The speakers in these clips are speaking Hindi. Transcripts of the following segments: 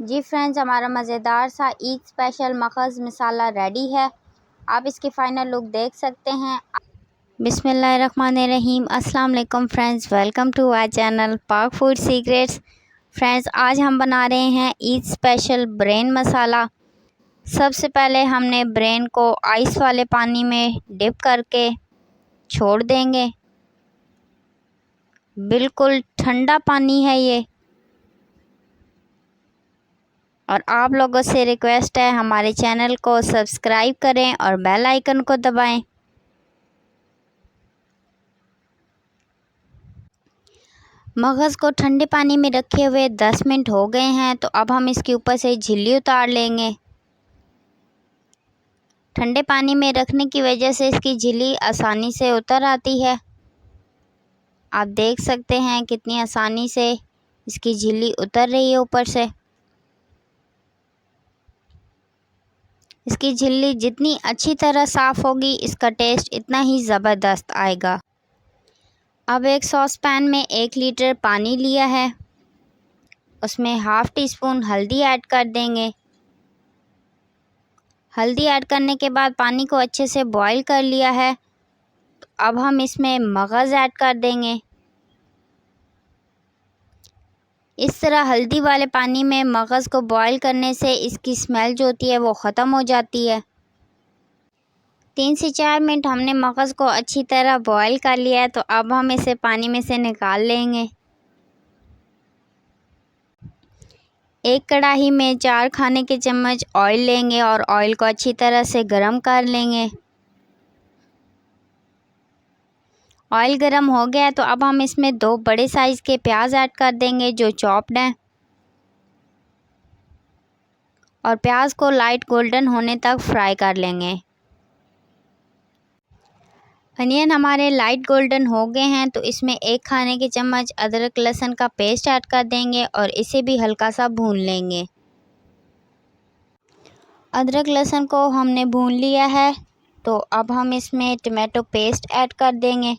जी फ्रेंड्स, हमारा मज़ेदार सा ईद स्पेशल मखज़ मसाला रेडी है। आप इसकी फ़ाइनल लुक देख सकते हैं। बिस्मिल्लाहिर्रहमानिर्रहीम। अस्सलाम वालेकुम friends, welcome to our channel Pak food secrets. Friends, आज हम बना रहे हैं ईद स्पेशल ब्रेन मसाला। सबसे पहले हमने ब्रेन को आइस वाले पानी में डिप करके छोड़ देंगे। बिल्कुल ठंडा पानी है ये। और आप लोगों से रिक्वेस्ट है, हमारे चैनल को सब्सक्राइब करें और बेल आइकन को दबाएं। मगज़ को ठंडे पानी में रखे हुए 10 मिनट हो गए हैं, तो अब हम इसके ऊपर से झिल्ली उतार लेंगे। ठंडे पानी में रखने की वजह से इसकी झिल्ली आसानी से उतर आती है। आप देख सकते हैं कितनी आसानी से इसकी झिल्ली उतर रही है ऊपर से। इसकी झिल्ली जितनी अच्छी तरह साफ़ होगी, इसका टेस्ट इतना ही ज़बरदस्त आएगा। अब एक सॉस पैन में 1 लीटर पानी लिया है, उसमें हाफ़ टी स्पून हल्दी ऐड कर देंगे। हल्दी ऐड करने के बाद पानी को अच्छे से बॉईल कर लिया है। तो अब हम इसमें मगज़ ऐड कर देंगे। इस तरह हल्दी वाले पानी में मगज़ को बॉईल करने से इसकी स्मेल जो होती है वो ख़त्म हो जाती है। 3 से 4 मिनट हमने मगज़ को अच्छी तरह बॉईल कर लिया है, तो अब हम इसे पानी में से निकाल लेंगे। एक कढ़ाई में 4 खाने के चम्मच ऑयल लेंगे और ऑयल को अच्छी तरह से गरम कर लेंगे। ऑयल गरम हो गया है, तो अब हम इसमें 2 बड़े साइज़ के प्याज ऐड कर देंगे जो चॉप्ड हैं। और प्याज को लाइट गोल्डन होने तक फ्राई कर लेंगे। अनियन हमारे लाइट गोल्डन हो गए हैं, तो इसमें 1 खाने के चम्मच अदरक लहसुन का पेस्ट ऐड कर देंगे और इसे भी हल्का सा भून लेंगे। अदरक लहसुन को हमने भून लिया है, तो अब हम इसमें टमाटो पेस्ट ऐड कर देंगे।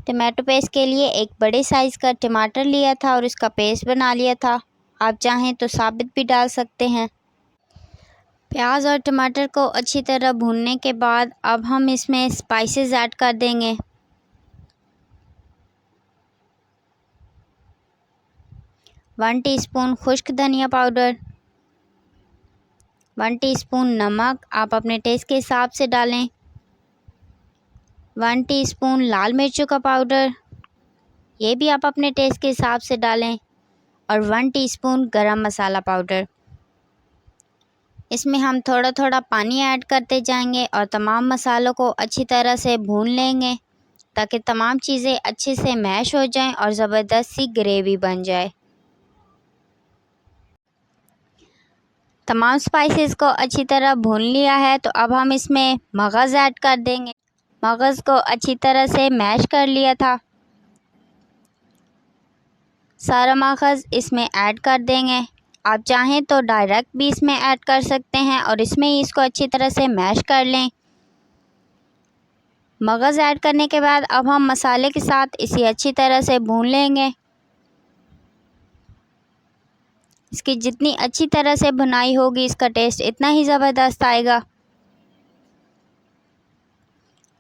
टमाटो पेस्ट के लिए एक बड़े साइज़ का टमाटर लिया था और इसका पेस्ट बना लिया था। आप चाहें तो साबित भी डाल सकते हैं। प्याज और टमाटर को अच्छी तरह भूनने के बाद अब हम इसमें स्पाइसेस ऐड कर देंगे। वन टीस्पून खुश्क धनिया पाउडर, 1 टीस्पून नमक आप अपने टेस्ट के हिसाब से डालें, 1 टीस्पून लाल मिर्चों का पाउडर, ये भी आप अपने टेस्ट के हिसाब से डालें, और 1 टीस्पून गरम मसाला पाउडर। इसमें हम थोड़ा थोड़ा पानी ऐड करते जाएंगे और तमाम मसालों को अच्छी तरह से भून लेंगे ताकि तमाम चीज़ें अच्छे से मैश हो जाएं और ज़बरदस्त सी ग्रेवी बन जाए। तमाम स्पाइसेस को अच्छी तरह भून लिया है, तो अब हम इसमें मगज़ ऐड कर देंगे। मगज़ को अच्छी तरह से मैश कर लिया था, सारा मगज़ इसमें ऐड कर देंगे। आप चाहें तो डायरेक्ट भी इसमें ऐड कर सकते हैं और इसमें ही इसको अच्छी तरह से मैश कर लें। मगज़ ऐड करने के बाद अब हम मसाले के साथ इसे अच्छी तरह से भून लेंगे। इसकी जितनी अच्छी तरह से भुनाई होगी, इसका टेस्ट इतना ही ज़बरदस्त आएगा।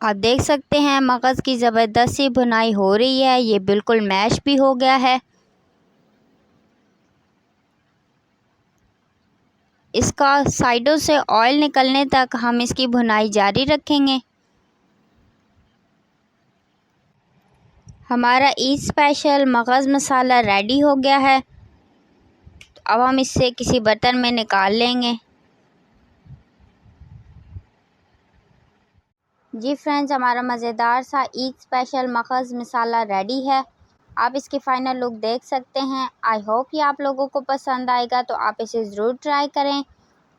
आप देख सकते हैं मगज़ की ज़बरदस्त सी भुनाई हो रही है, ये बिल्कुल मैश भी हो गया है। इसका साइडों से ऑयल निकलने तक हम इसकी भुनाई जारी रखेंगे। हमारा ईद स्पेशल मगज़ मसाला रेडी हो गया है, तो अब हम इसे किसी बर्तन में निकाल लेंगे। जी फ्रेंड्स, हमारा मज़ेदार सा ईद स्पेशल मगज़ मसाला रेडी है। आप इसकी फ़ाइनल लुक देख सकते हैं। आई होप कि आप लोगों को पसंद आएगा, तो आप इसे ज़रूर ट्राई करें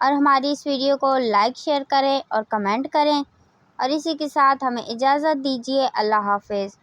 और हमारी इस वीडियो को लाइक शेयर करें और कमेंट करें। और इसी के साथ हमें इजाज़त दीजिए। अल्लाह हाफ़िज़।